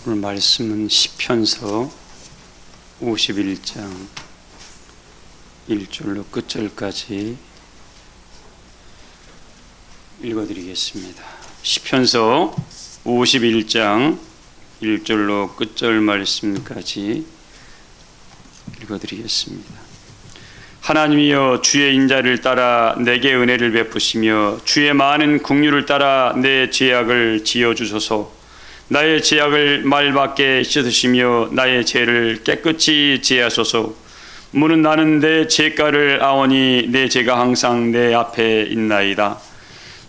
오늘 말씀은 시편서 51장 1절로 끝절까지 읽어드리겠습니다. 시편서 51장 1절로 끝절 말씀까지 읽어드리겠습니다. 하나님이여, 주의 인자를 따라 내게 은혜를 베푸시며 주의 많은 긍휼을 따라 내 죄악을 지어주소서. 나의 죄악을 말밖에 씻으시며 나의 죄를 깨끗이 제하소서. 무는 나는 내 죄가를 아오니 내 죄가 항상 내 앞에 있나이다.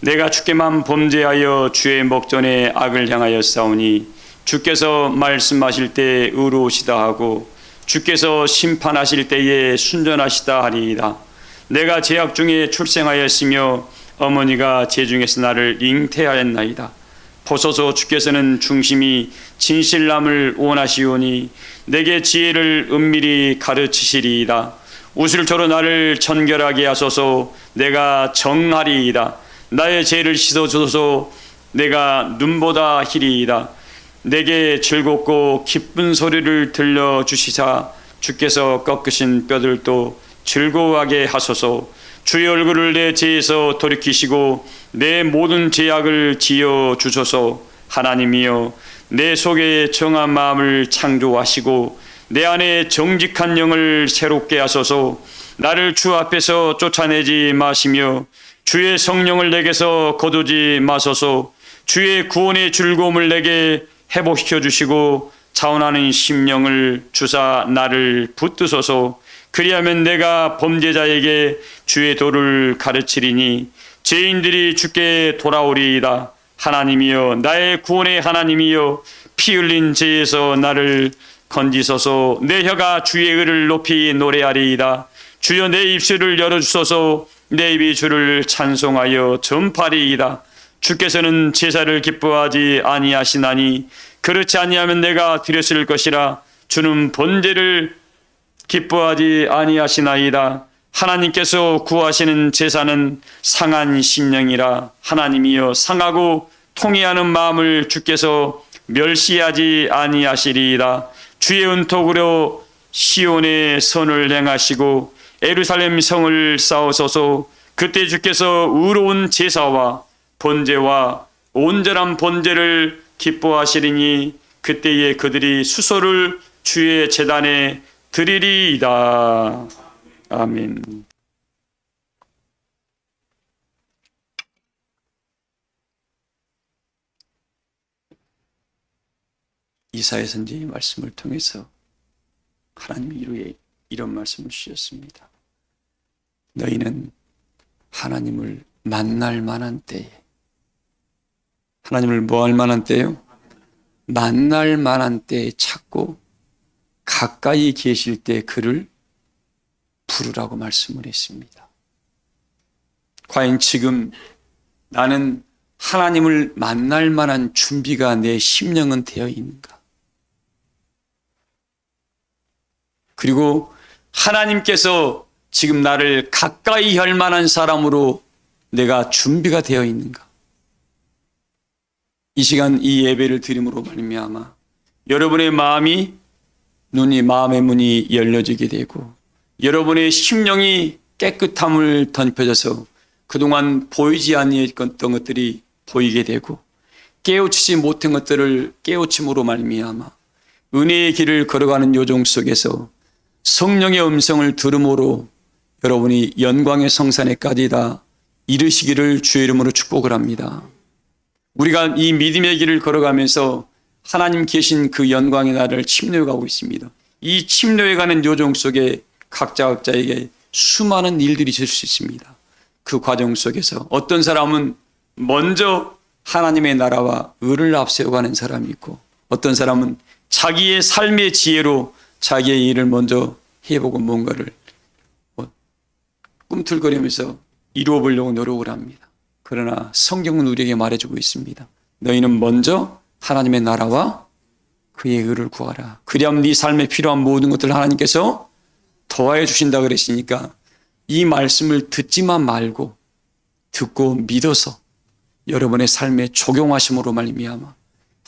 내가 주께만 범죄하여 주의 목전에 악을 향하여 싸우니 주께서 말씀하실 때 의로우시다 하고 주께서 심판하실 때에 순전하시다 하리이다. 내가 죄악 중에 출생하였으며 어머니가 죄 중에서 나를 잉태하였나이다. 보소서, 주께서는 중심이 진실남을 원하시오니 내게 지혜를 은밀히 가르치시리이다. 우슬초로 나를 정결하게 하소서. 내가 정하리이다. 나의 죄를 씻어주소서. 내가 눈보다 희리이다. 내게 즐겁고 기쁜 소리를 들려주시사 주께서 꺾으신 뼈들도 즐거워하게 하소서. 주의 얼굴을 내 죄에서 돌이키시고 내 모든 죄악을 지어 주소서. 하나님이여, 내 속에 정한 마음을 창조하시고 내 안에 정직한 영을 새롭게 하소서. 나를 주 앞에서 쫓아내지 마시며 주의 성령을 내게서 거두지 마소서. 주의 구원의 즐거움을 내게 회복시켜 주시고 자원하는 심령을 주사 나를 붙드소서. 그리하면 내가 범죄자에게 주의 도를 가르치리니 죄인들이 주께 돌아오리이다. 하나님이여, 나의 구원의 하나님이여, 피 흘린 죄에서 나를 건지소서. 내 혀가 주의 의를 높이 노래하리이다. 주여, 내 입술을 열어주소서. 내 입이 주를 찬송하여 전파리이다. 주께서는 제사를 기뻐하지 아니하시나니 그렇지 아니하면 내가 드렸을 것이라. 주는 번제를 기뻐하지 아니하시나이다. 하나님께서 구하시는 제사는 상한 심령이라. 하나님이여, 상하고 통회하는 마음을 주께서 멸시하지 아니하시리이다. 주의 은톡으로 시온의 선을 행하시고 예루살렘 성을 쌓으소서. 그때 주께서 의로운 제사와 번제와 온전한 번제를 기뻐하시리니 그때에 그들이 수소를 주의 제단에 드리리이다. 아멘. 이사야 선지의 말씀을 통해서 하나님이 이런 말씀을 주셨습니다. 너희는 하나님을 만날 만한 때에, 하나님을 뭐 할 만한 때요? 만날 만한 때에 찾고 가까이 계실 때 그를 부르라고 말씀을 했습니다. 과연 지금 나는 하나님을 만날 만한 준비가 내 심령은 되어 있는가? 그리고 하나님께서 지금 나를 가까이 할 만한 사람으로 내가 준비가 되어 있는가? 이 시간 이 예배를 드림으로 말미암아 여러분의 마음의 문이 열려지게 되고 여러분의 심령이 깨끗함을 덧입혀져서 그동안 보이지 아니했던 것들이 보이게 되고 깨우치지 못한 것들을 깨우침으로 말미암아 은혜의 길을 걸어가는 요정 속에서 성령의 음성을 들음으로 여러분이 영광의 성산에까지 다 이르시기를 주의 이름으로 축복을 합니다. 우리가 이 믿음의 길을 걸어가면서 하나님 계신 그 영광의 나라를 침노해 가고 있습니다. 이 침노해 가는 요정 속에 각자에게 수많은 일들이 있을 수 있습니다. 그 과정 속에서 어떤 사람은 먼저 하나님의 나라와 의를 앞세워가는 사람이 있고 어떤 사람은 자기의 삶의 지혜로 자기의 일을 먼저 해보고 뭔가를 꿈틀거리면서 이루어보려고 노력을 합니다. 그러나 성경은 우리에게 말해주고 있습니다. 너희는 먼저 하나님의 나라와 그의 의를 구하라. 그리하면 네 삶에 필요한 모든 것들을 하나님께서 더하여 주신다 그랬으니까 이 말씀을 듣지만 말고 듣고 믿어서 여러분의 삶에 적용하심으로 말미암아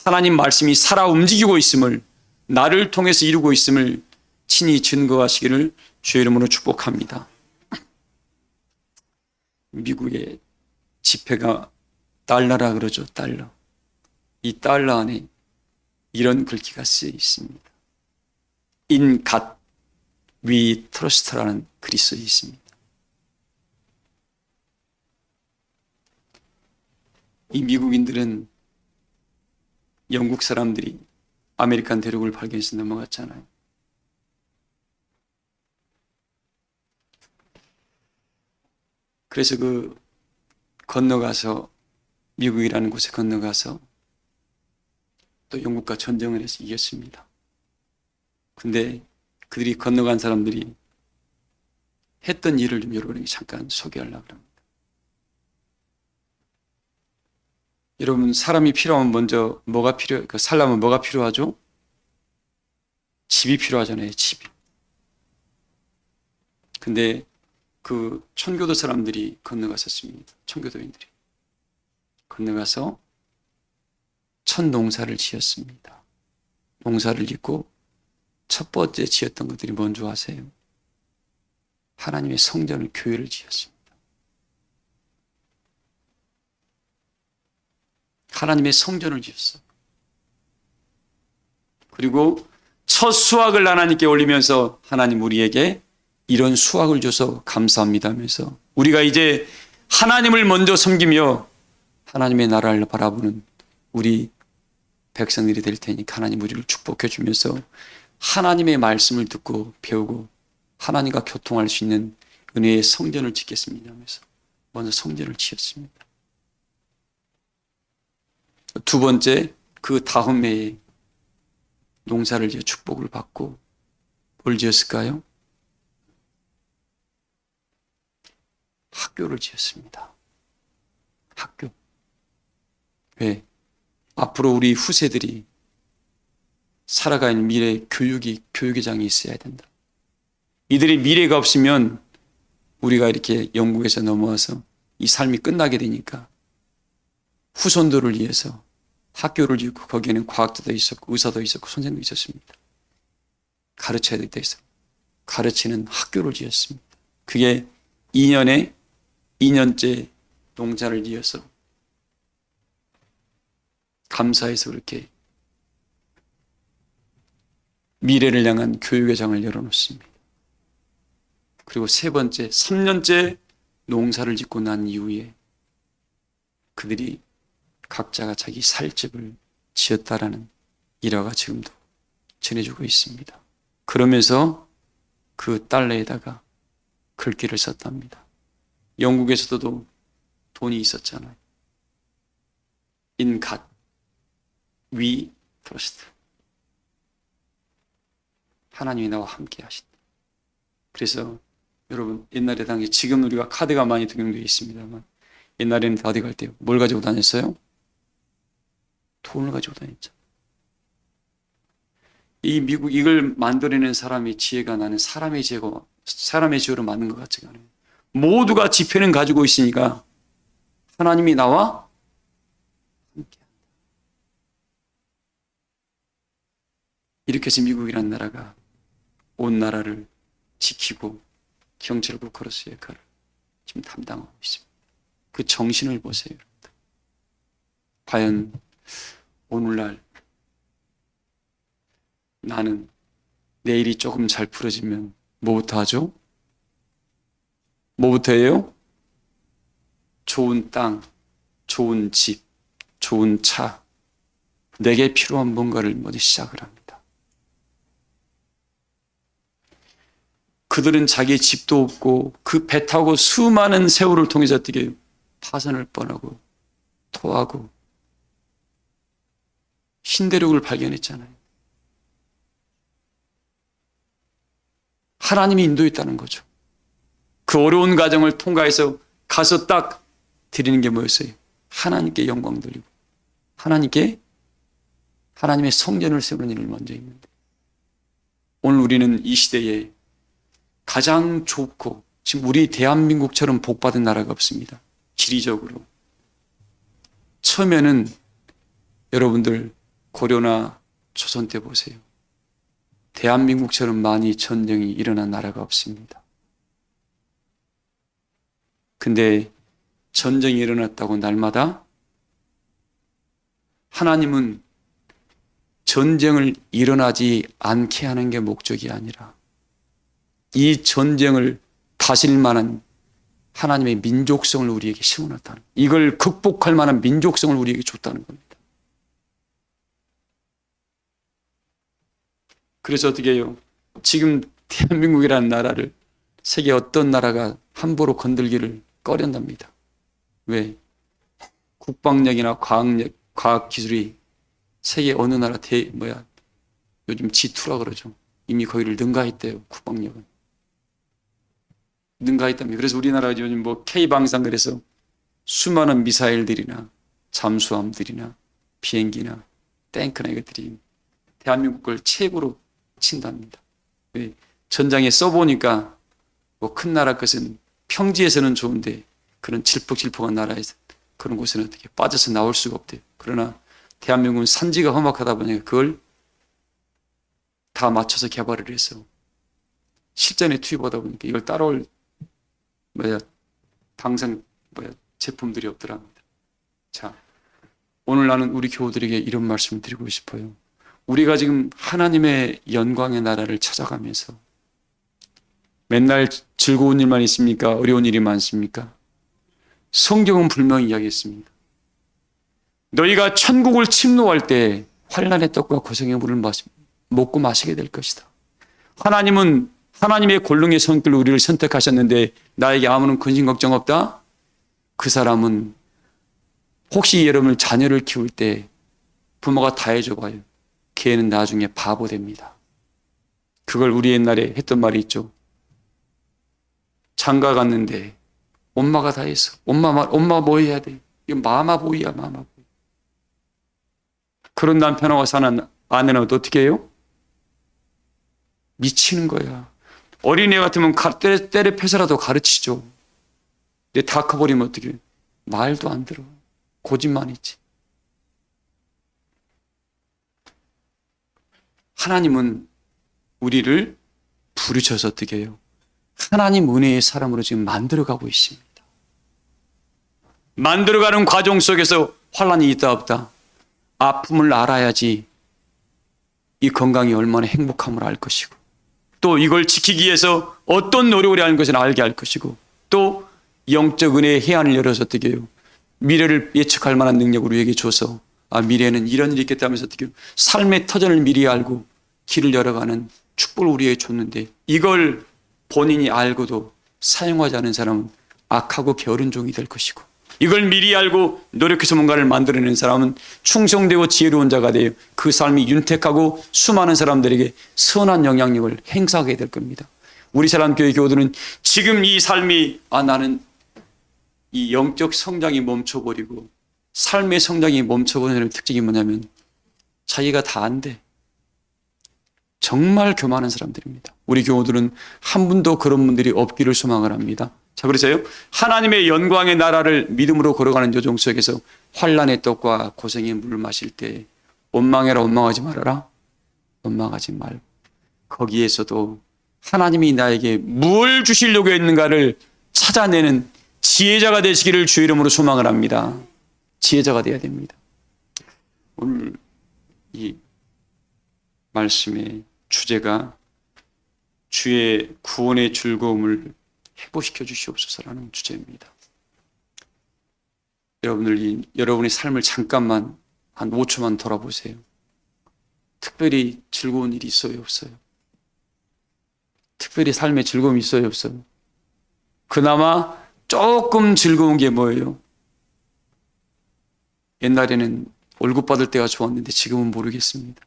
하나님 말씀이 살아 움직이고 있음을, 나를 통해서 이루고 있음을 친히 증거하시기를 주의 이름으로 축복합니다. 미국의 지폐가 달러라 그러죠. 달러. 이 달러 안에 이런 글귀가 쓰여 있습니다. In God we trust라는 글이 쓰여 있습니다. 이 미국인들은 영국 사람들이 아메리칸 대륙을 발견해서 넘어갔잖아요. 그래서 건너가서 미국이라는 곳에 건너가서 또 영국과 전쟁을 해서 이겼습니다. 근데 그들이 건너간 사람들이 했던 일을 좀 여러분에게 잠깐 소개하려고 합니다. 여러분, 사람이 필요하면 먼저 살려면 뭐가 필요하죠? 집이 필요하잖아요, 집이. 근데 그 천교도 사람들이 건너갔었습니다. 천교도인들이 건너가서 첫 농사를 지었습니다. 농사를 짓고 첫 번째 지었던 것들이 뭔지 아세요? 하나님의 성전을, 교회를 지었습니다. 하나님의 성전을 지었어요. 그리고 첫 수확을 하나님께 올리면서 하나님 우리에게 이런 수확을 줘서 감사합니다 하면서 우리가 이제 하나님을 먼저 섬기며 하나님의 나라를 바라보는 우리 백성들이 될 테니까 하나님 우리를 축복해 주면서 하나님의 말씀을 듣고 배우고 하나님과 교통할 수 있는 은혜의 성전을 짓겠습니다 하면서 먼저 성전을 지었습니다. 두 번째, 그 다음 해에 농사를 지어 축복을 받고 뭘 지었을까요? 학교를 지었습니다. 학교. 왜? 앞으로 우리 후세들이 살아가는 미래 교육의 장이 있어야 된다. 이들의 미래가 없으면 우리가 이렇게 영국에서 넘어와서 이 삶이 끝나게 되니까 후손들을 위해서 학교를 짓고 거기에는 과학자도 있었고 의사도 있었고 선생도 있었습니다. 가르쳐야 돼 있어. 가르치는 학교를 지었습니다. 그게 2년째 농사를 지어서 감사해서 그렇게 미래를 향한 교육의 장을 열어놓습니다. 그리고 세 번째, 3년째 농사를 짓고 난 이후에 그들이 각자가 자기 살 집을 지었다라는 일화가 지금도 전해주고 있습니다. 그러면서 그 달러에다가 글귀를 썼답니다. 영국에서도 돈이 있었잖아요. In God we trust. 하나님이 나와 함께 하신다. 그래서 여러분, 옛날에 당시, 지금 우리가 카드가 많이 등용되어 있습니다만 옛날에는 다 어디 갈 때요? 뭘 가지고 다녔어요? 돈을 가지고 다녔죠. 이 미국 이걸 만들어내는 사람의 지혜가 나는 사람의 지혜로 맞는 것 같지가 않아요. 모두가 지폐는 가지고 있으니까 하나님이 나와 함께한다. 이렇게 해서 미국이라는 나라가 온 나라를 지키고 경찰국가로서의 역할을 지금 담당하고 있습니다. 그 정신을 보세요. 과연 오늘날 나는 내일이 조금 잘 풀어지면 뭐부터 하죠? 뭐부터 해요? 좋은 땅, 좋은 집, 좋은 차, 내게 필요한 뭔가를 먼저 시작을 합니다. 그들은 자기 집도 없고 그 배 타고 수많은 세월을 통해서 어떻게 파선을 뻔하고 토하고 신대륙을 발견했잖아요. 하나님이 인도했다는 거죠. 그 어려운 과정을 통과해서 가서 딱 드리는 게 뭐였어요? 하나님께 영광 돌리고 하나님의 성전을 세우는 일을 먼저 했는데 오늘 우리는 이 시대에 가장 좁고 지금 우리 대한민국처럼 복받은 나라가 없습니다. 지리적으로. 처음에는 여러분들 고려나 조선 때 보세요. 대한민국처럼 많이 전쟁이 일어난 나라가 없습니다. 근데 전쟁이 일어났다고 날마다 하나님은 전쟁을 일어나지 않게 하는 게 목적이 아니라 이 전쟁을 다스릴 만한 하나님의 민족성을 우리에게 심어놨다는, 이걸 극복할 만한 민족성을 우리에게 줬다는 겁니다. 그래서 어떻게 해요? 지금 대한민국이라는 나라를 세계 어떤 나라가 함부로 건들기를 꺼린답니다. 왜? 국방력이나 과학력, 과학기술이 세계 어느 나라 요즘 G2라 그러죠. 이미 거기를 능가했대요. 국방력은 능가했답니다. 그래서 우리나라가 요즘 K방산, 그래서 수많은 미사일들이나 잠수함들이나 비행기나 탱크나 이것들이 대한민국 걸 최고로 친답니다. 왜? 전장에 써보니까 큰 나라 것은 평지에서는 좋은데 그런 질퍽질퍽한 나라에서 그런 곳에는 어떻게 빠져서 나올 수가 없대요. 그러나 대한민국은 산지가 험악하다 보니까 그걸 다 맞춰서 개발을 해서 실전에 투입하다 보니까 이걸 따라올 제품들이 없더랍니다. 자, 오늘 나는 우리 교우들에게 이런 말씀을 드리고 싶어요. 우리가 지금 하나님의 영광의 나라를 찾아가면서 맨날 즐거운 일만 있습니까? 어려운 일이 많습니까? 성경은 분명히 이야기했습니다. 너희가 천국을 침노할 때 환난의 떡과 고생의 물을 먹고 마시게 될 것이다. 하나님은 하나님의 권능의 성길로 우리를 선택하셨는데 나에게 아무런 근심 걱정 없다? 그 사람은 혹시 여러분 자녀를 키울 때 부모가 다 해줘 봐요. 걔는 나중에 바보 됩니다. 그걸 우리 옛날에 했던 말이 있죠. 장가 갔는데 엄마가 다 했어. 엄마 뭐 해야 돼? 이건 마마보이야, 마마보이. 그런 남편하고 사는 아내는 어떻게 해요? 미치는 거야. 어린애 같으면 때려 패서라도 가르치죠. 근데 다 커버리면 어떻게 해요? 말도 안 들어. 고집만 있지. 하나님은 우리를 부르셔서 어떻게 해요? 하나님 은혜의 사람으로 지금 만들어가고 있습니다. 만들어가는 과정 속에서 환난이 있다 없다? 아픔을 알아야지 이 건강이 얼마나 행복함을 알 것이고, 또 이걸 지키기 위해서 어떤 노력을 해야 하는 것을 알게 할 것이고, 또 영적 은혜의 해안을 열어서 어떻게 해요? 미래를 예측할 만한 능력을 우리에게 줘서 미래에는 이런 일이 있겠다 하면서 어떻게 해요? 삶의 터전을 미리 알고 길을 열어가는 축복을 우리에게 줬는데 이걸 본인이 알고도 사용하지 않은 사람은 악하고 게으른 종이 될 것이고, 이걸 미리 알고 노력해서 뭔가를 만들어내는 사람은 충성되고 지혜로운 자가 되어 그 삶이 윤택하고 수많은 사람들에게 선한 영향력을 행사하게 될 겁니다. 우리 사랑교회 교우들은 지금 이 삶이 나는 이 영적 성장이 멈춰버리고 삶의 성장이 멈춰버리는 특징이 뭐냐면 자기가 다 안 돼. 정말 교만한 사람들입니다. 우리 교우들은 한 분도 그런 분들이 없기를 소망을 합니다. 자, 그래서요, 하나님의 영광의 나라를 믿음으로 걸어가는 여정 속에서 환난의 떡과 고생의 물을 마실 때 원망해라, 원망하지 말아라. 원망하지 말고 거기에서도 하나님이 나에게 뭘 주시려고 했는가를 찾아내는 지혜자가 되시기를 주의 이름으로 소망을 합니다. 지혜자가 되어야 됩니다. 오늘 이 말씀의 주제가 주의 구원의 즐거움을 회복시켜 주시옵소서라는 주제입니다. 여러분의 삶을 잠깐만 한 5초만 돌아보세요. 특별히 즐거운 일이 있어요, 없어요? 특별히 삶에 즐거움이 있어요, 없어요? 그나마 조금 즐거운 게 뭐예요? 옛날에는 월급 받을 때가 좋았는데 지금은 모르겠습니다.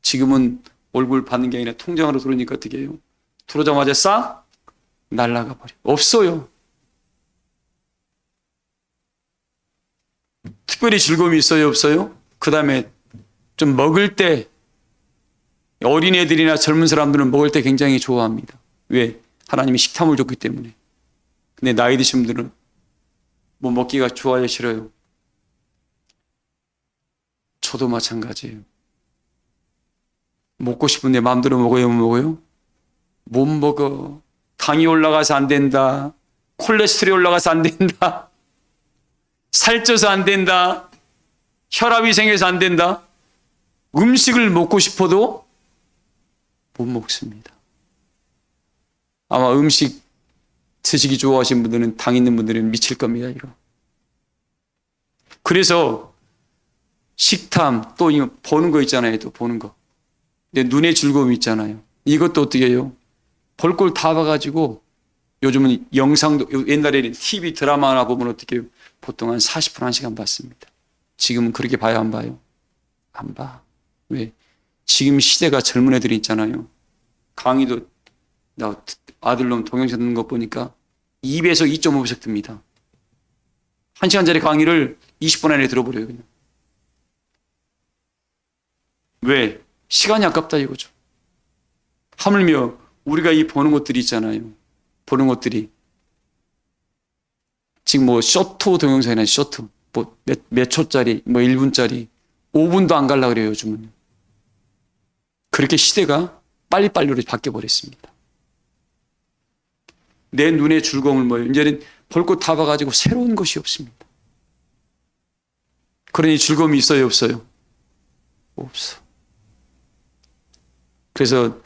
지금은 월급을 받는 게 아니라 통장으로 들어오니까 어떻게 해요? 들어오자마자 싹 날아가 버려. 없어요. 특별히 즐거움이 있어요, 없어요? 그 다음에 좀 먹을 때, 어린애들이나 젊은 사람들은 먹을 때 굉장히 좋아합니다. 왜? 하나님이 식탐을 줬기 때문에. 근데 나이 드신 분들은 뭐 먹기가 좋아요, 싫어요? 저도 마찬가지예요. 먹고 싶은데 마음대로 먹어요, 못 먹어요? 못 먹어. 당이 올라가서 안 된다. 콜레스테롤이 올라가서 안 된다. 살쪄서 안 된다. 혈압이 생겨서 안 된다. 음식을 먹고 싶어도 못 먹습니다. 아마 음식 드시기 좋아하시는 분들은, 당 있는 분들은 미칠 겁니다, 이거. 그래서 식탐, 또 이거 보는 거 있잖아요, 또 보는 거. 근데 눈의 즐거움이 있잖아요. 이것도 어떻게 해요? 볼 걸 다 봐가지고, 요즘은 영상도, 옛날에는 TV 드라마 하나 보면 어떻게 해요? 보통 한 40분, 1시간 봤습니다. 지금은 그렇게 봐요, 안 봐요? 안 봐. 왜? 지금 시대가 젊은 애들이 있잖아요. 강의도, 나 아들놈 동영상 듣는 거 보니까 2배속, 2.5배속 듭니다. 1시간짜리 강의를 20분 안에 들어버려요, 그냥. 왜? 시간이 아깝다 이거죠. 하물며 우리가 이 보는 것들이 있잖아요. 보는 것들이. 지금 뭐 쇼트 동영상이나 쇼트. 뭐 몇 초짜리, 뭐 1분짜리. 5분도 안 갈라 그래요, 요즘은. 그렇게 시대가 빨리빨리로 바뀌어버렸습니다. 내 눈의 즐거움을 뭐예요? 이제는 볼 것 다 봐가지고 새로운 것이 없습니다. 그러니 즐거움이 있어요, 없어요? 없어. 그래서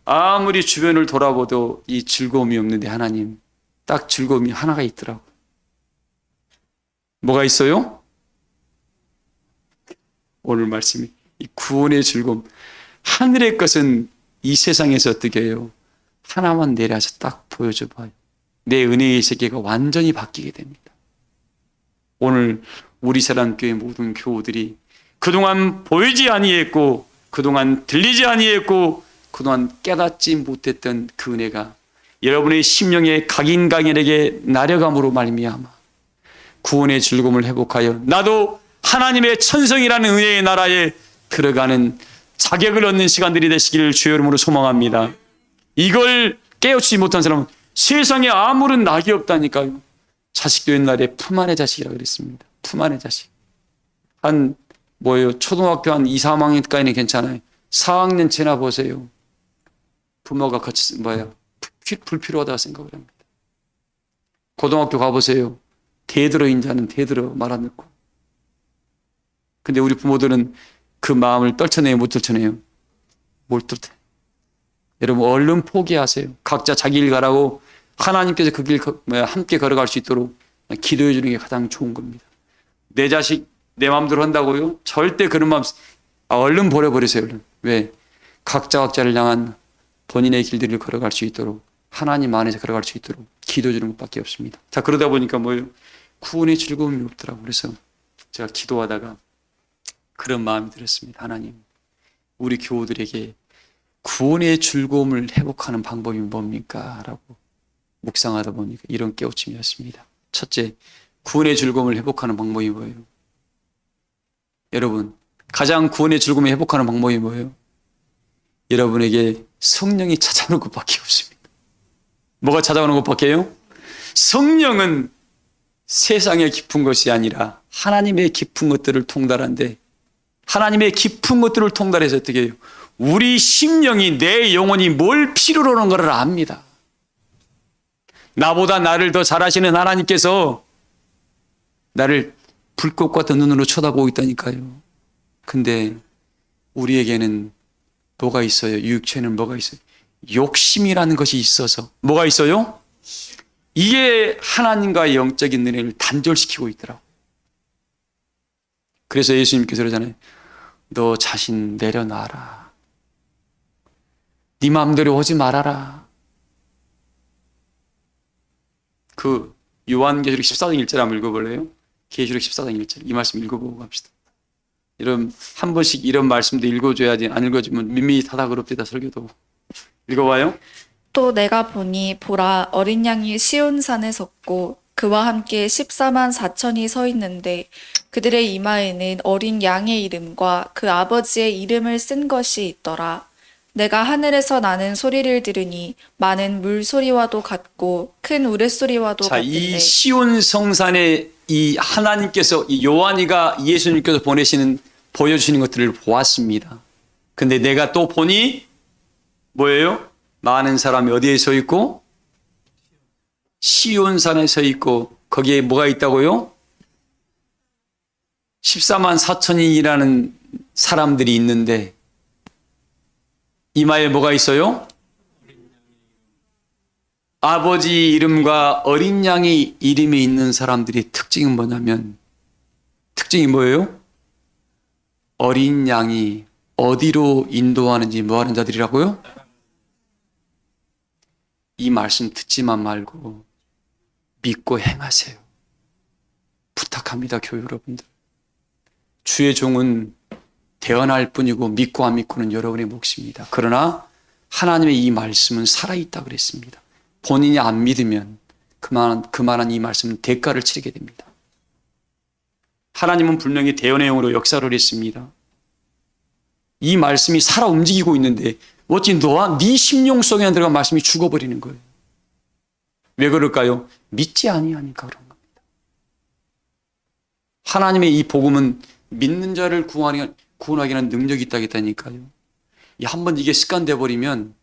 아무리 주변을 돌아봐도 이 즐거움이 없는데 하나님, 딱 즐거움이 하나가 있더라고요. 뭐가 있어요? 오늘 말씀이 이 구원의 즐거움. 하늘의 것은 이 세상에서 어떻게 해요? 하나만 내려서 딱 보여줘 봐요. 내 은혜의 세계가 완전히 바뀌게 됩니다. 오늘 우리 사랑교회 모든 교우들이 그동안 보이지 아니했고, 그동안 들리지 아니했고, 그동안 깨닫지 못했던 그 은혜가 여러분의 심령의 각인각인에게 나려감으로 말미암아 구원의 즐거움을 회복하여 나도 하나님의 천성이라는 은혜의 나라에 들어가는 자격을 얻는 시간들이 되시기를 주의 이름으로 소망합니다. 이걸 깨우치지 못한 사람은 세상에 아무런 낙이 없다니까요. 자식도 옛날에 품 안의 자식이라고 그랬습니다. 품 안의 자식. 한 초등학교 한 2, 3학년까지는 괜찮아요. 4학년 지나 보세요. 부모가 불필요하다고 생각을 합니다. 고등학교 가보세요. 대들어 인자는 대들어 말 안 듣고. 근데 우리 부모들은 그 마음을 떨쳐내요, 못 떨쳐내요? 못 떨쳐내요. 여러분 얼른 포기하세요. 각자 자기 일 가라고 하나님께서 그 길 함께 걸어갈 수 있도록 기도해 주는 게 가장 좋은 겁니다. 내 자식 내 마음대로 한다고요? 절대 그런 마음 얼른 버려버리세요. 얼른. 왜? 각자를 향한 본인의 길들을 걸어갈 수 있도록 하나님 안에서 걸어갈 수 있도록 기도해 주는 것밖에 없습니다. 자, 그러다 보니까 뭐예요? 구원의 즐거움이 없더라고요. 그래서 제가 기도하다가 그런 마음이 들었습니다. 하나님, 우리 교우들에게 구원의 즐거움을 회복하는 방법이 뭡니까? 라고 묵상하다 보니까 이런 깨우침이었습니다. 첫째, 구원의 즐거움을 회복하는 방법이 뭐예요? 여러분, 가장 구원의 즐거움을 회복하는 방법이 뭐예요? 여러분에게 성령이 찾아오는 것밖에 없습니다. 뭐가 찾아오는 것밖에요? 성령은 세상의 깊은 것이 아니라 하나님의 깊은 것들을 통달한데, 하나님의 깊은 것들을 통달해서 어떻게 해요? 우리 심령이, 내 영혼이 뭘 필요로 하는 것을 압니다. 나보다 나를 더 잘 아시는 하나님께서 나를 불꽃 같은 눈으로 쳐다보고 있다니까요. 근데 우리에게는 뭐가 있어요? 육체는 뭐가 있어요? 욕심이라는 것이 있어서. 뭐가 있어요? 이게 하나님과의 영적인 은혜를 단절시키고 있더라고요. 그래서 예수님께서 그러잖아요. 너 자신 내려놔라. 네 마음대로 오지 말아라. 그 요한계시록 14장 1절 한번 읽어볼래요? 계시록 14장 1절 이 말씀 읽어보고 갑시다. 여러분 한 번씩 이런 말씀도 읽어줘야지, 안 읽어주면 밋밋하다 그럽니다. 설교도. 읽어봐요. 또 내가 보니 보라 어린 양이 시온산에 섰고 그와 함께 14만 4천이 서 있는데 그들의 이마에는 어린 양의 이름과 그 아버지의 이름을 쓴 것이 있더라. 내가 하늘에서 나는 소리를 들으니 많은 물소리와도 같고 큰 우레소리와도 자, 같은데. 이 시온 성산에 이 하나님께서, 이 요한이가 예수님께서 보내시는, 보여주시는 것들을 보았습니다. 근데 내가 또 보니 뭐예요? 많은 사람이 어디에 서 있고? 시온산에 서 있고 거기에 뭐가 있다고요? 14만 4천인이라는 사람들이 있는데 이마에 뭐가 있어요? 아버지 이름과 어린 양의 이름이 있는 사람들의 특징은 뭐냐면 특징이 뭐예요? 어린 양이 어디로 인도하는지 뭐하는 자들이라고요? 이 말씀 듣지만 말고 믿고 행하세요. 부탁합니다, 교회 여러분들. 주의 종은 대언할 뿐이고 믿고 안 믿고는 여러분의 몫입니다. 그러나 하나님의 이 말씀은 살아있다 그랬습니다. 본인이 안 믿으면 그만한 이 말씀은 대가를 치르게 됩니다. 하나님은 분명히 대언의 영으로 역사를 했습니다. 이 말씀이 살아 움직이고 있는데 어찌 너와 네 심령 속에 들어간 말씀이 죽어버리는 거예요. 왜 그럴까요? 믿지 아니하니까 그런 겁니다. 하나님의 이 복음은 믿는 자를 구원하게 하는 능력이 있다니까요. 한번 이게 습관돼 버리면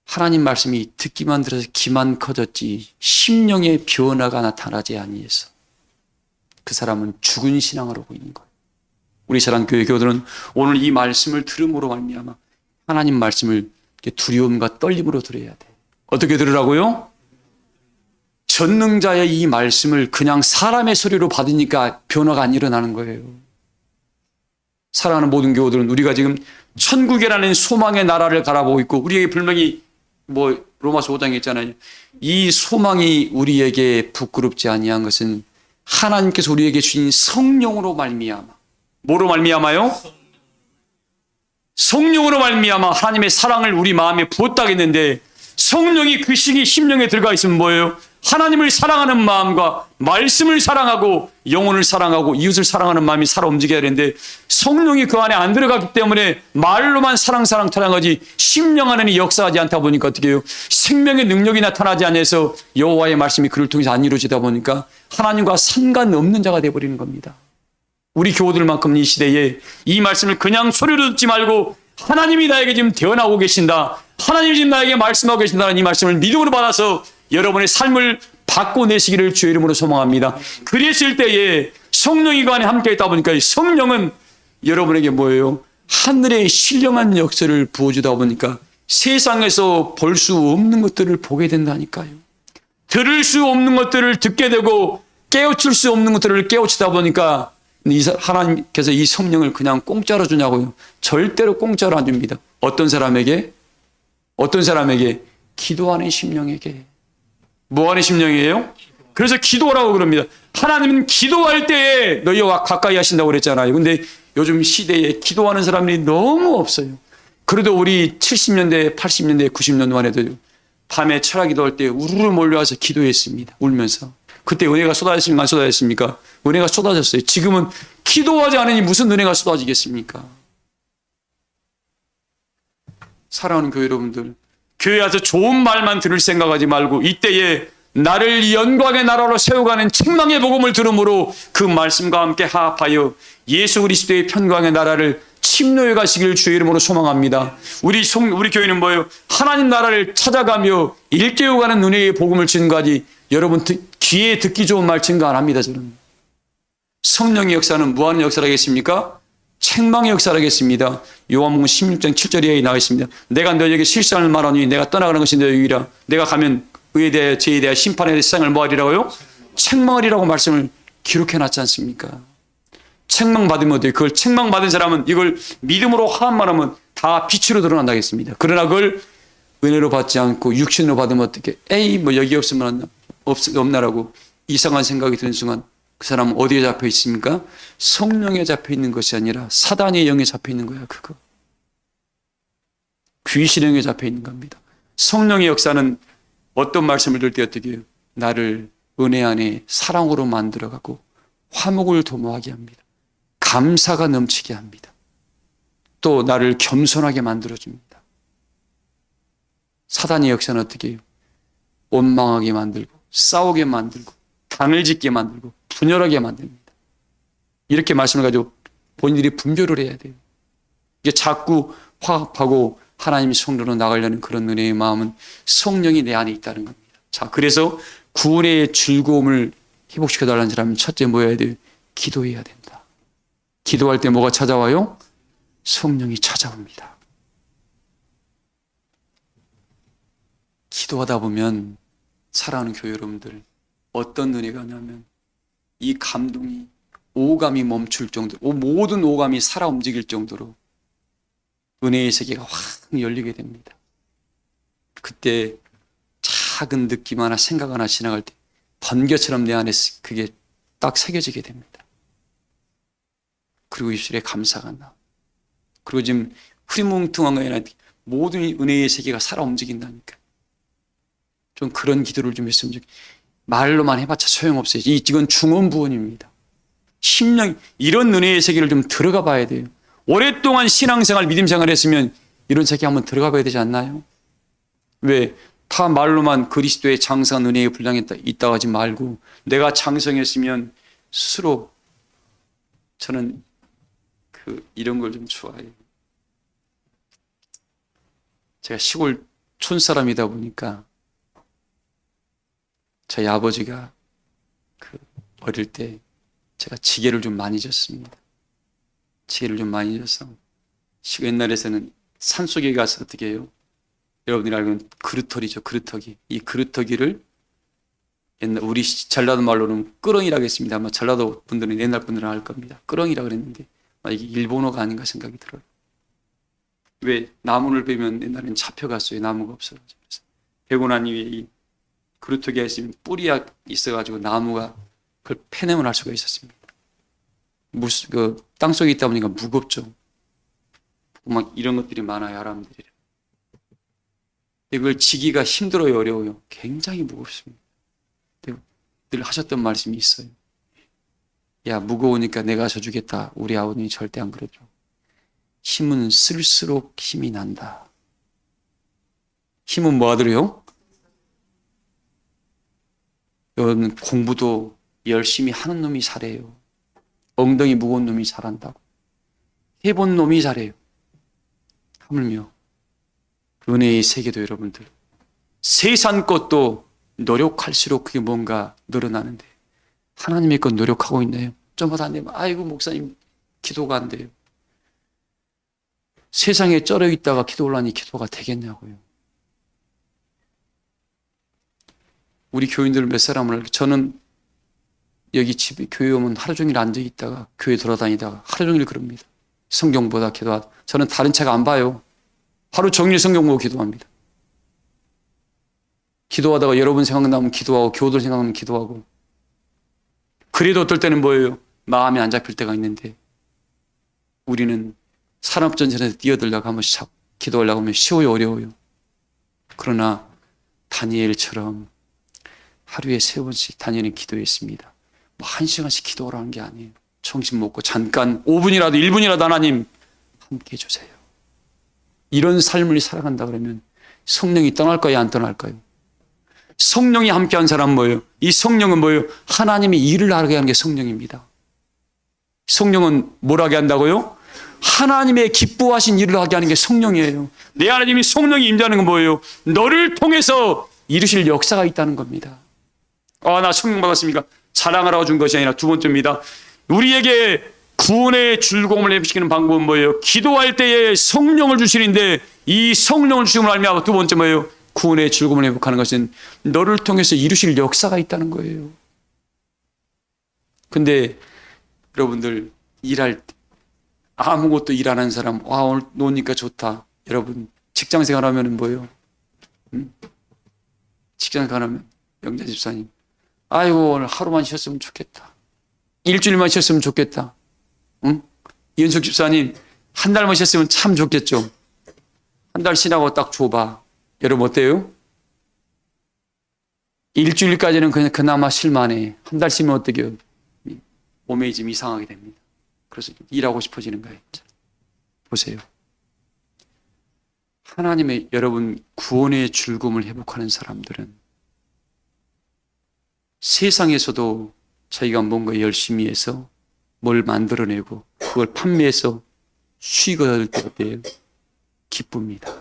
하나님 말씀이 듣기만 들어서 귀만 커졌지 심령의 변화가 나타나지 아니해서 그 사람은 죽은 신앙으로 보이는 거예요. 우리 사랑교회 교우들은 오늘 이 말씀을 들음으로 말미암아 하나님 말씀을 두려움과 떨림으로 들어야 돼. 어떻게 들으라고요? 전능자의 이 말씀을 그냥 사람의 소리로 받으니까 변화가 안 일어나는 거예요. 사랑하는 모든 교우들은 우리가 지금 천국이라는 소망의 나라를 바라보고 있고 우리에게 분명히 로마서 5장에 있잖아요. 이 소망이 우리에게 부끄럽지 아니한 것은 하나님께서 우리에게 주신 성령으로 말미암아. 뭐로 말미암아요? 성령으로 말미암아 하나님의 사랑을 우리 마음에 부었다고 했는데 성령이 그 시기 심령에 들어가 있으면 뭐예요? 하나님을 사랑하는 마음과 말씀을 사랑하고 영혼을 사랑하고 이웃을 사랑하는 마음이 살아 움직여야 되는데 성령이 그 안에 안 들어가기 때문에 말로만 사랑하지 심령 안에는 역사하지 않다 보니까 어떻게 해요? 생명의 능력이 나타나지 않아서 여호와의 말씀이 그를 통해서 안 이루어지다 보니까 하나님과 상관없는 자가 되어버리는 겁니다. 우리 교우들만큼 이 시대에 이 말씀을 그냥 소리로 듣지 말고 하나님이 나에게 지금 대언하고 계신다. 하나님이 지금 나에게 말씀하고 계신다는 이 말씀을 믿음으로 받아서 여러분의 삶을 바꿔내시기를 주의 이름으로 소망합니다. 그랬을 때에 성령이 그 안에 함께 있다 보니까 성령은 여러분에게 뭐예요? 하늘의 신령한 역사를 부어주다 보니까 세상에서 볼 수 없는 것들을 보게 된다니까요. 들을 수 없는 것들을 듣게 되고 깨우칠 수 없는 것들을 깨우치다 보니까 하나님께서 이 성령을 그냥 공짜로 주냐고요? 절대로 공짜로 안 줍니다. 어떤 사람에게? 기도하는 심령에게. 뭐하는 심령이에요? 그래서 기도하라고 그럽니다. 하나님은 기도할 때에 너희와 가까이 하신다고 그랬잖아요. 근데 요즘 시대에 기도하는 사람들이 너무 없어요. 그래도 우리 70년대, 80년대, 90년도만 해도 밤에 철학 기도할 때 우르르 몰려와서 기도했습니다. 울면서. 그때 은혜가 쏟아졌습니까? 안 쏟아졌습니까? 은혜가 쏟아졌어요. 지금은 기도하지 않으니 무슨 은혜가 쏟아지겠습니까? 사랑하는 교회 여러분들, 교회 와서 좋은 말만 들을 생각하지 말고 이때에 나를 영광의 나라로 세워가는 책망의 복음을 들음으로 그 말씀과 함께 합하여 예수 그리스도의 평강의 나라를 침노해 가시기를 주의 이름으로 소망합니다. 우리 교회는 뭐예요? 하나님 나라를 찾아가며 일깨워가는 은혜의 복음을 증거하지 여러분 귀에 듣기 좋은 말 증거 안 합니다. 저는 성령의 역사는 무한 역사라겠습니까? 책망의 역사라겠습니다. 요한복음 16장 7절에 나와 있습니다. 내가 너희에게 실상을 말하니 내가 떠나가는 것이 너희 유일이라. 내가 가면 의에 대하여 죄에 대하여 심판에 대해 세상을 뭐하리라고요? 책망하리라고 말씀을 기록해놨지 않습니까? 책망받으면 어때요? 그걸 책망받은 사람은 이걸 믿음으로 화합만 하면 다 빛으로 드러난다겠습니다. 그러나 그걸 은혜로 받지 않고 육신으로 받으면 어떻게? 여기 없나라고 이상한 생각이 드는 순간 그 사람은 어디에 잡혀 있습니까? 성령에 잡혀 있는 것이 아니라 사단의 영에 잡혀 있는 거야, 그거. 귀신의 영에 잡혀 있는 겁니다. 성령의 역사는 어떤 말씀을 들을 때 어떻게 해요? 나를 은혜 안에 사랑으로 만들어가고 화목을 도모하게 합니다. 감사가 넘치게 합니다. 또 나를 겸손하게 만들어줍니다. 사단의 역사는 어떻게 해요? 원망하게 만들고 싸우게 만들고 당을 짓게 만들고 분열하게 만듭니다. 이렇게 말씀을 가지고 본인들이 분별을 해야 돼요. 이게 자꾸 화합하고 하나님 성도로 나가려는 그런 은혜의 마음은 성령이 내 안에 있다는 겁니다. 자, 그래서 구원의 즐거움을 회복시켜달라는 사람은 첫째 뭐 해야 돼요? 기도해야 된다. 기도할 때 뭐가 찾아와요? 성령이 찾아옵니다. 기도하다 보면 사랑하는 교회 여러분들 어떤 은혜가 오냐면 이 감동이 오감이 멈출 정도로 모든 오감이 살아 움직일 정도로 은혜의 세계가 확 열리게 됩니다. 그때 작은 느낌 하나 생각 하나 지나갈 때 번개처럼 내 안에 그게 딱 새겨지게 됩니다. 그리고 입술에 감사가 나. 그리고 지금 흐리뭉퉁한 거 아니라 모든 은혜의 세계가 살아 움직인다니까. 좀 그런 기도를 좀 했으면 좋겠어요. 말로만 해봤자 소용없어요. 이건 중언부언입니다. 심령 이런 은혜의 세계를 좀 들어가 봐야 돼요. 오랫동안 신앙생활, 믿음생활 했으면 이런 세계 한번 들어가 봐야 되지 않나요? 왜? 다 말로만 그리스도의 장성한 은혜에 분량했다 있다 하지 말고 내가 장성했으면 스스로 저는 이런 걸 좀 좋아해요. 제가 시골 촌사람이다 보니까 저희 아버지가 어릴 때 제가 지게를 좀 많이 졌습니다. 지게를 좀 많이 져서 옛날에서는 산속에 가서 어떻게 해요? 여러분들이 알고는 그루터기죠. 그루터기. 이 그루터기를 옛날 우리 전라도 말로는 끄렁이라고 했습니다. 아마 전라도 분들은 옛날 분들은 알 겁니다. 끄렁이라고 그랬는데 이게 일본어가 아닌가 생각이 들어요. 왜? 나무를 베면 옛날에는 잡혀갔어요. 나무가 없어가지고. 베고 난 이후에 이 그루터기가 있으면 뿌리가 있어가지고 나무가 그걸 패내면 할 수가 있었습니다. 땅속에 있다 보니까 무겁죠. 막 이런 것들이 많아요. 사람들이. 이걸 지기가 힘들어요, 어려워요? 굉장히 무겁습니다. 늘 하셨던 말씀이 있어요. 야, 무거우니까 내가 져주겠다. 우리 아버님이 절대 안 그러죠. 힘은 쓸수록 힘이 난다. 힘은 뭐 하더래요? 여러분, 공부도 열심히 하는 놈이 잘해요. 엉덩이 무거운 놈이 잘한다고. 해본 놈이 잘해요. 하물며 은혜의 세계도 여러분들 세상 것도 노력할수록 그게 뭔가 늘어나는데 하나님의 것 노력하고 있나요? 좀마다 안 되면 아이고 목사님 기도가 안 돼요. 세상에 쩔어 있다가 기도 올라니 기도가 되겠냐고요. 우리 교인들 몇 사람을 알고 저는 여기 집에 교회 오면 하루 종일 앉아 있다가 교회 돌아다니다가 하루 종일 그럽니다. 성경보다 기도하다. 저는 다른 책 안 봐요. 하루 종일 성경 보고 기도합니다. 기도하다가 여러분 생각나면 기도하고 교우들 생각나면 기도하고 그래도 어떨 때는 뭐예요? 마음이 안 잡힐 때가 있는데 우리는 산업전선에서 뛰어들려고 한 번씩 기도하려고 하면 쉬워요 어려워요? 그러나 다니엘처럼 하루에 3번씩 다니엘은 기도했습니다. 뭐 1시간씩 기도하라는 게 아니에요. 정신 먹고 잠깐 5분이라도 1분이라도 하나님 함께 해주세요. 이런 삶을 살아간다 그러면 성령이 떠날까요? 안 떠날까요? 성령이 함께한 사람은 뭐예요? 이 성령은 뭐예요? 하나님의 일을 하게 하는 게 성령입니다. 성령은 뭘 하게 한다고요? 하나님의 기뻐하신 일을 하게 하는 게 성령이에요. 내 하나님이 성령이 임재하는 건 뭐예요? 너를 통해서 이루실 역사가 있다는 겁니다. 나 성령 받았습니까? 자랑하라고 준 것이 아니라 두 번째입니다. 우리에게 구원의 즐거움을 회복시키는 방법은 뭐예요? 기도할 때에 성령을 주시는데 이 성령을 주심을 알면 두 번째 뭐예요? 구원의 즐거움을 회복하는 것은 너를 통해서 이루실 역사가 있다는 거예요. 근데 여러분들 일할 때 아무것도 일 안 하는 사람 오늘 노니까 좋다. 여러분 직장생활 하면 뭐예요? 직장생활 하면 영자 집사님 아이고 오늘 하루만 쉬었으면 좋겠다. 일주일만 쉬었으면 좋겠다. 응? 이은숙 집사님 한 달만 쉬었으면 참 좋겠죠. 한 달 쉬라고 딱 줘봐. 여러분 어때요? 일주일까지는 그냥 그나마 쉴만해. 한 달 쉬면 어떡해요? 몸이 좀 이상하게 됩니다. 그래서 일하고 싶어지는 거예요. 보세요. 하나님의 여러분 구원의 즐거움을 회복하는 사람들은 세상에서도 자기가 뭔가 열심히 해서 뭘 만들어내고 그걸 판매해서 수익을 얻을 때 어때요? 기쁩니다.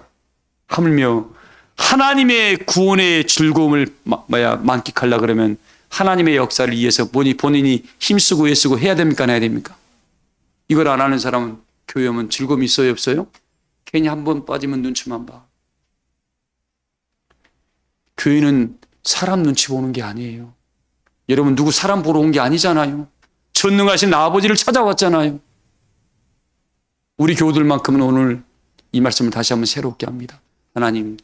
하물며 하나님의 구원의 즐거움을 만끽하려 그러면 하나님의 역사를 위해서 본인이 힘쓰고 애쓰고 해야 됩니까? 안 해야 됩니까? 이걸 안 하는 사람은 교회 오면 즐거움이 있어요? 없어요? 괜히 한 번 빠지면 눈치만 봐. 교회는 사람 눈치 보는 게 아니에요. 여러분 누구 사람 보러 온 게 아니잖아요. 전능하신 아버지를 찾아왔잖아요. 우리 교우들만큼은 오늘 이 말씀을 다시 한번 새롭게 합니다. 하나님,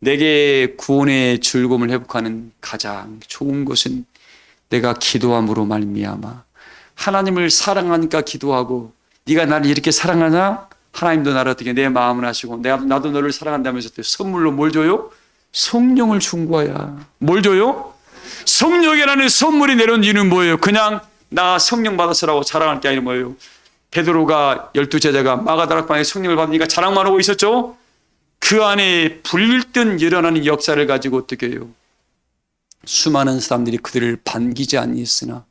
내게 구원의 즐거움을 회복하는 가장 좋은 것은 내가 기도함으로 말미암아 하나님을 사랑하니까 기도하고, 네가 나를 이렇게 사랑하냐? 하나님도 나를 어떻게 내 마음을 아시고 나도 너를 사랑한다면서 선물로 뭘 줘요? 성령을 준 거야. 뭘 줘요? 성령이라는 선물이 내려온 이유는 뭐예요? 그냥 나 성령 받았으라고 자랑할 게 아니라 뭐예요? 베드로가 12제자가 마가다락방에 성령을 받으니까 자랑만 하고 있었죠? 그 안에 불일듯 일어나는 역사를 가지고 어떻게 해요? 수많은 사람들이 그들을 반기지 아니했으나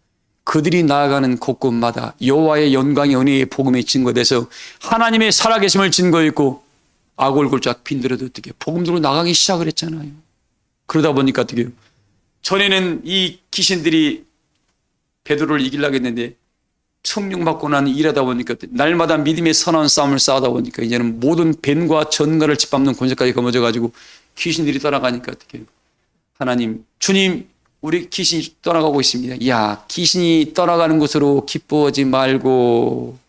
그들이 나아가는 곳곳마다 여호와의 영광의 은혜의 복음이 증거돼서 하나님의 살아계심을 증거했고, 악골골짝 빈들어도 어떻게 복음 들고 나가기 시작을 했잖아요. 그러다 보니까 어떻게 해요? 전에는 이 귀신들이 베드로를 이기려고 했는데 성령 받고 나는 일하다 보니까 날마다 믿음의 선한 싸움을 싸우다 보니까 이제는 모든 뱀과 전갈을 짓밟는 권세까지 거머져 가지고 귀신들이 떠나가니까 어떻게 해요? 하나님, 주님, 우리 귀신이 떠나가고 있습니다. 야, 귀신이 떠나가는 것으로 기뻐하지 말고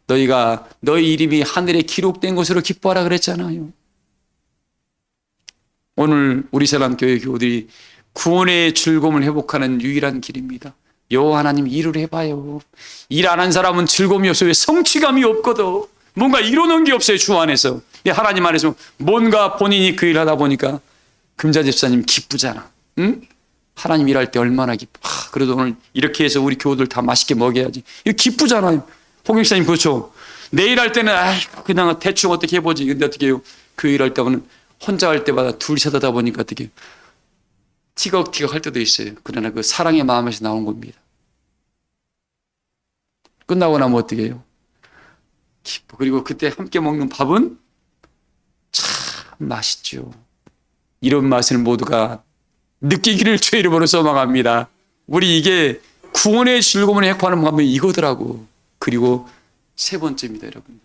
너희 이름이 하늘에 기록된 것으로 기뻐하라 그랬잖아요. 오늘 우리 세람교회 교우들이 구원의 즐거움을 회복하는 유일한 길입니다. 여호와 하나님, 일을 해봐요. 일 안 한 사람은 즐거움이 없어요. 성취감이 없거든. 뭔가 이루는 게 없어요. 주 안에서. 하나님 안에서 뭔가 본인이 그 일을 하다 보니까 금자 집사님 기쁘잖아. 응? 하나님 일할 때 얼마나 기뻐. 그래도 오늘 이렇게 해서 우리 교우들 다 맛있게 먹여야지. 이거 기쁘잖아요. 홍익사님 그렇죠. 내일 할 때는 그냥 대충 어떻게 해보지. 근데 어떻게 해요? 그 일할 때는 혼자 할 때마다 둘셋 하다 보니까 어떻게 해요? 티격티격 할 때도 있어요. 그러나 그 사랑의 마음에서 나온 겁니다. 끝나고 나면 어떻게 해요? 기뻐. 그리고 그때 함께 먹는 밥은 참 맛있죠. 이런 맛을 모두가 느끼기를 주의 이름으로 소망합니다. 우리 이게 구원의 즐거움을 회복하는 방법이 이거더라고. 그리고 세 번째입니다, 여러분.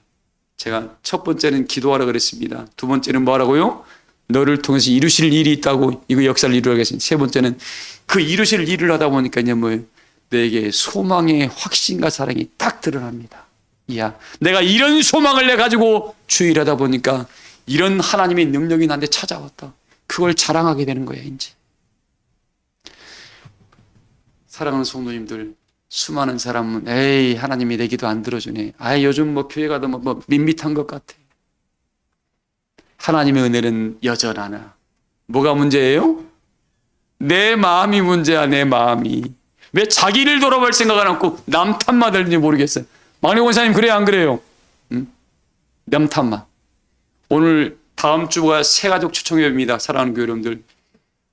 제가 첫 번째는 기도하라 그랬습니다. 두 번째는 뭐 하라고요? 너를 통해서 이루실 일이 있다고, 이거 역사를 이루어가겠습니다. 세 번째는 그 이루실 일을 하다 보니까 이제 뭐예요? 내게 소망의 확신과 사랑이 딱 드러납니다. 이야, 내가 이런 소망을 내 가지고 주의를 하다 보니까 이런 하나님의 능력이 나한테 찾아왔다. 그걸 자랑하게 되는 거예요, 이제. 사랑하는 성도님들, 수많은 사람은 에이, 하나님이 내 기도 안 들어주네. 요즘 뭐 교회 가도 뭐 밋밋한 것 같아. 하나님의 은혜는 여전하나. 뭐가 문제예요? 내 마음이 문제야, 내 마음이. 왜 자기를 돌아볼 생각을 않고 남 탓만 들는지 모르겠어요. 막내 권사님 그래요, 안 그래요? 응? 남 탓만. 오늘 다음 주가 새가족 초청회입니다. 사랑하는 교회 여러분들,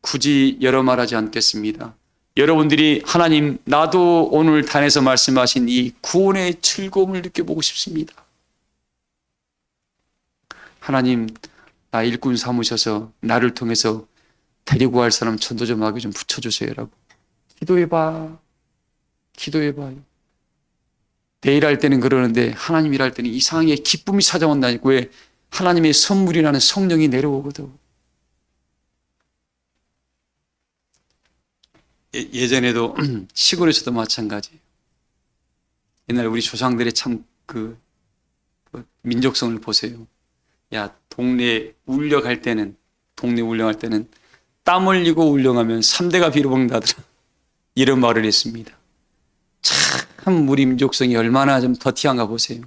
굳이 여러 말하지 않겠습니다. 여러분들이 하나님, 나도 오늘 단에서 말씀하신 이 구원의 즐거움을 느껴보고 싶습니다. 하나님, 나 일꾼 삼으셔서 나를 통해서 데리고 갈 사람 전도점하게 좀 붙여주세요라고 기도해봐. 기도해봐요. 내 일할 때는 그러는데 하나님 일할 때는 이상하게 기쁨이 찾아온다니까. 왜? 하나님의 선물이라는 성령이 내려오거든. 예전에도 시골에서도 마찬가지예요. 옛날 우리 조상들의 참 그 민족성을 보세요. 야, 동네 울려갈 때는 땀 흘리고 울려가면 3대가 빌어먹는다더라. 이런 말을 했습니다. 참 우리 민족성이 얼마나 좀 더티한가 보세요.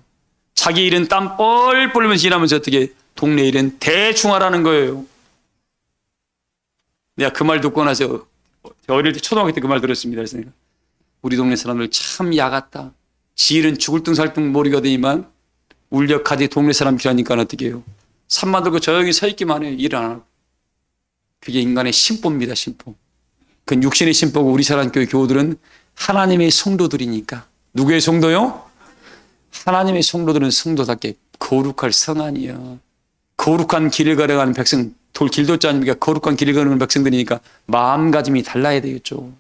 자기 일은 땀 뻘뻘 흘리면서 일하면서 어떻게 동네 일은 대충 하라는 거예요. 내가 그 말 듣고 나서 어릴 때 초등학교 때 그 말 들었습니다. 그래서 내가 우리 동네 사람들 참 야같다. 지 일은 죽을 둥 살 둥 모르거든만 울적하지 동네 사람 필요하니까 어떻게 해요? 산만 들고 조용히 서 있기만 해요. 일 안 하고. 그게 인간의 심보입니다. 심보. 그 육신의 심보고 우리 사랑교회 교우들은 하나님의 성도들이니까. 누구의 성도요? 하나님의 성도들은 성도답게 거룩할 성안이요. 거룩한 길을 걸어가는 백성, 길도 짜니까 거룩한 길을 걸어가는 백성들이니까 마음가짐이 달라야 되겠죠.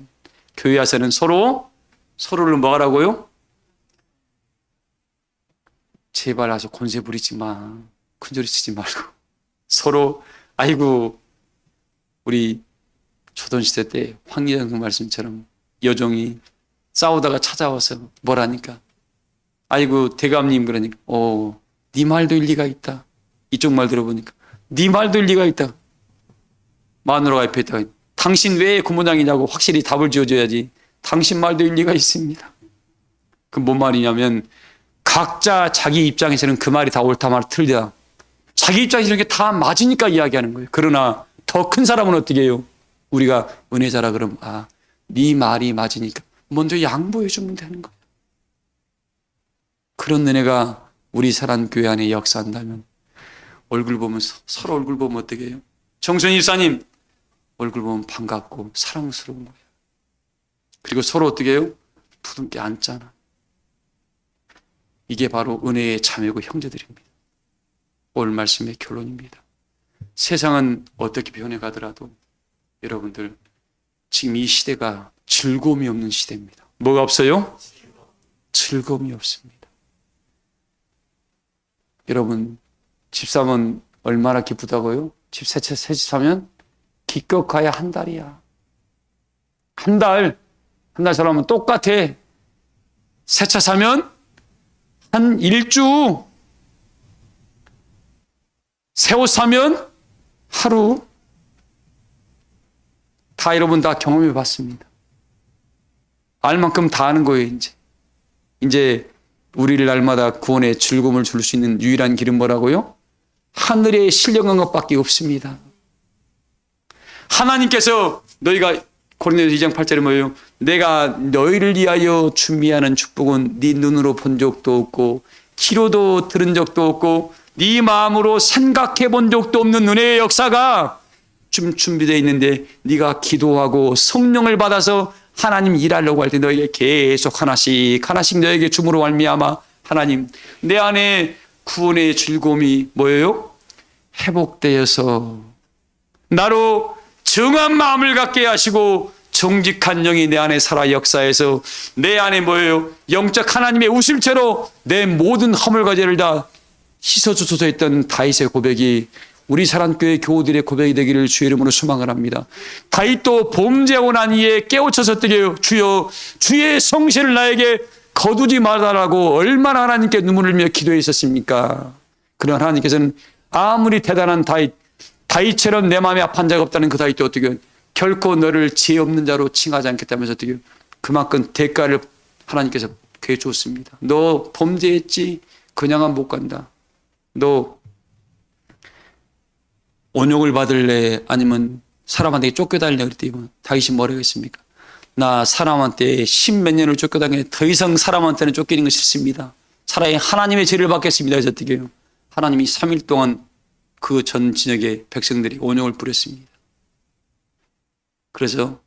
교회 와서는 서로를 뭐 하라고요? 제발 아주 권세 부리지 마. 큰소리 치지 말고. 서로, 아이고, 우리 조선시대 때 황리장성 말씀처럼 여종이 싸우다가 찾아와서 뭐라니까. 아이고, 대감님 그러니까, 네 말도 일리가 있다. 이쪽 말 들어보니까, 네 말도 일리가 있다. 마누라가 옆에 있다가, 당신 왜 고모장이냐고 확실히 답을 지어줘야지. 당신 말도 일리가 있습니다. 그 뭔 말이냐면, 각자 자기 입장에서는 그 말이 다 옳다 말 틀리다. 자기 입장에서는 이게 다 맞으니까 이야기하는 거예요. 그러나 더 큰 사람은 어떻게 해요? 우리가 은혜자라 그러면 네 말이 맞으니까 먼저 양보해 주면 되는 거예요. 그런 은혜가 우리 사랑교회 안에 역사한다면 얼굴 보면 서로 얼굴 보면 어떻게 해요? 정순희 집사님 얼굴 보면 반갑고 사랑스러운 거예요. 그리고 서로 어떻게 해요? 부둥켜 안잖아. 이게 바로 은혜의 자매고 형제들입니다. 오늘 말씀의 결론입니다. 세상은 어떻게 변해가더라도 여러분들 지금 이 시대가 즐거움이 없는 시대입니다. 뭐가 없어요? 즐거움이 없습니다. 여러분 집 사면 얼마나 기쁘다고요? 새 집 사면 기껏 가야 한 달이야. 한 달 사람은 똑같아. 새 차 사면 한 일주, 새 옷 사면 하루. 다 여러분 다 경험해 봤습니다. 알 만큼 다 아는 거예요. 이제 우리를 날마다 구원의 즐거움을 줄 수 있는 유일한 길은 뭐라고요? 하늘에 신령한 것밖에 없습니다. 하나님께서 너희가 고린도서 2장 8절에 뭐예요? 내가 너희를 위하여 준비하는 축복은 네 눈으로 본 적도 없고 귀로도 들은 적도 없고 네 마음으로 생각해 본 적도 없는 은혜의 역사가 좀 준비되어 있는데 네가 기도하고 성령을 받아서 하나님 일하려고 할 때 너에게 계속 하나씩 너에게 줌으로 말미암아 하나님 내 안에 구원의 즐거움이 뭐예요? 회복되어서 나로 정한 마음을 갖게 하시고 정직한 영이 내 안에 살아 역사해서 내 안에 뭐예요? 영적 하나님의 웃음채로 내 모든 허물과제를 다 씻어주소서 했던 다윗의 고백이 우리 사랑교회 교우들의 고백이 되기를 주의 이름으로 소망을 합니다. 다윗도 범죄하고 난 이에 깨우쳐서 뜨게요. 주여 주의 성실을 나에게 거두지 말아라고 얼마나 하나님께 눈물을 흘리며 기도했었습니까? 그러나 하나님께서는 아무리 대단한 다윗처럼 내 마음에 아픈 자가 없다는 그 다윗도 어떻게 결코 너를 죄 없는 자로 칭하지 않겠다면서 어떻게 그만큼 대가를 하나님께서 그에 줬습니다. 너 범죄했지? 그냥은 못 간다. 너 온욕을 받을래? 아니면 사람한테 쫓겨다닐래? 그랬더니 다윗이 뭐라고 했습니까? 나 사람한테 십몇 년을 쫓겨다니는데 더 이상 사람한테는 쫓기는 거 싫습니다. 차라리 하나님의 죄를 받겠습니다. 그래서 어떻게 해요? 하나님이 3일 동안 그 전 진역의 백성들이 온욕을 부렸습니다. 그래서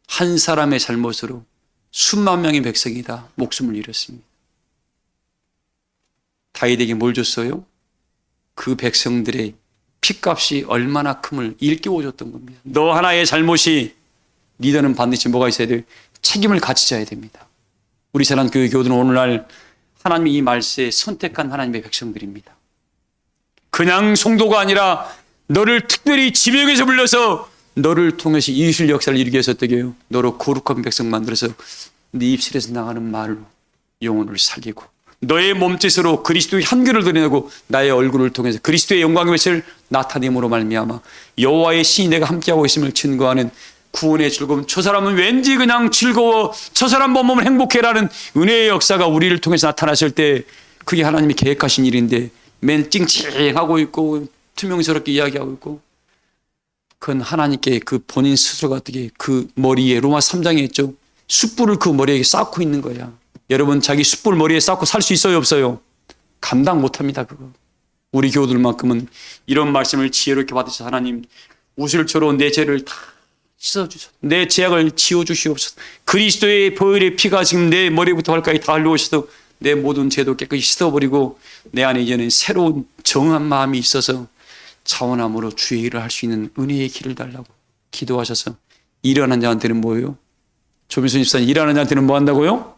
한 사람의 잘못으로 수만 명의 백성이 다 목숨을 잃었습니다. 다윗에게 뭘 줬어요? 그 백성들의 핏값이 얼마나 큼을 일깨워줬던 겁니다. 너 하나의 잘못이 리더는 반드시 뭐가 있어야 돼요? 책임을 같이 져야 됩니다. 우리 사랑교회 교우들은 오늘날 하나님이 이 말세에 선택한 하나님의 백성들입니다. 그냥 성도가 아니라 너를 특별히 지명해서 불러서 너를 통해서 이웃의 역사를 이루기 위해서 어떻게 해요? 너로 거룩한 백성 만들어서 네 입술에서 나가는 말로 영혼을 살리고 너의 몸짓으로 그리스도의 향기를 드러내고 나의 얼굴을 통해서 그리스도의 영광의 빛을 나타냄으로 말미암아 여호와의 신이 내가 함께하고 있음을 증거하는 구원의 즐거움. 저 사람은 왠지 그냥 즐거워. 저 사람 보면 행복해라는 은혜의 역사가 우리를 통해서 나타났을 때 그게 하나님이 계획하신 일인데 맨 찡찡하고 있고 투명스럽게 이야기하고 있고 그건 하나님께 그 본인 스스로가 어떻게 그 머리에 로마 3장에 있죠. 숯불을 그 머리에 쌓고 있는 거야. 여러분 자기 숯불 머리에 쌓고 살 수 있어요 없어요? 감당 못합니다. 그거. 우리 교우들만큼은 이런 말씀을 지혜롭게 받으셔서 하나님 우슬초로 내 죄를 다 씻어주소서. 내 죄악을 지워주시옵소서. 그리스도의 보혈의 피가 지금 내 머리부터 발까지 다 흘러오셔서 내 모든 죄도 깨끗이 씻어버리고 내 안에 이제는 새로운 정한 마음이 있어서 차원함으로 주의 일을 할 수 있는 은혜의 길을 달라고 기도하셔서 일하는 자한테는 뭐예요? 조민수 집사님, 일하는 자한테는 뭐 한다고요?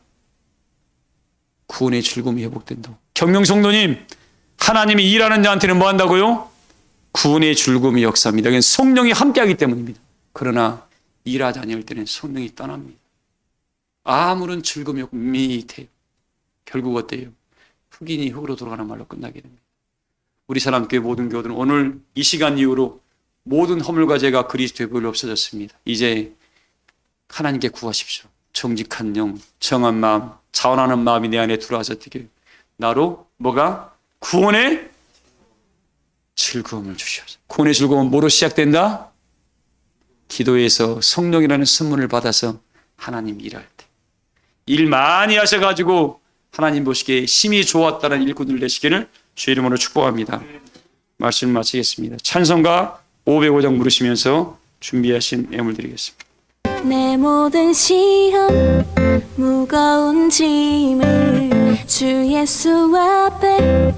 구원의 즐거움이 회복된다고. 경명성도님, 하나님이 일하는 자한테는 뭐 한다고요? 구원의 즐거움이 역사합니다. 이건 성령이 함께하기 때문입니다. 그러나 일하지 않을 때는 성령이 떠납니다. 아무런 즐거움이 없고 밋밋해요. 결국 어때요? 흑인이 흑으로 돌아가는 말로 끝나게 됩니다. 우리 사람교회 모든 교우들은 오늘 이 시간 이후로 모든 허물과 죄가 그리스도의 보혈로 없어졌습니다. 이제 하나님께 구하십시오. 정직한 영, 정한 마음, 자원하는 마음이 내 안에 들어와서 어떻게 나로 뭐가? 구원의 즐거움을 주시옵소서. 구원의 즐거움은 뭐로 시작된다? 기도에서 성령이라는 선물을 받아서 하나님 일할 때. 일 많이 하셔가지고 하나님 보시기에 심히 좋았다는 일꾼들 되시기를 주의 이름으로 축복합니다. 말씀 마치겠습니다. 찬송가 505장 부르시면서 준비하신 예물 드리겠습니다. 내 모든 시험 무거운 짐을 주 예수 앞에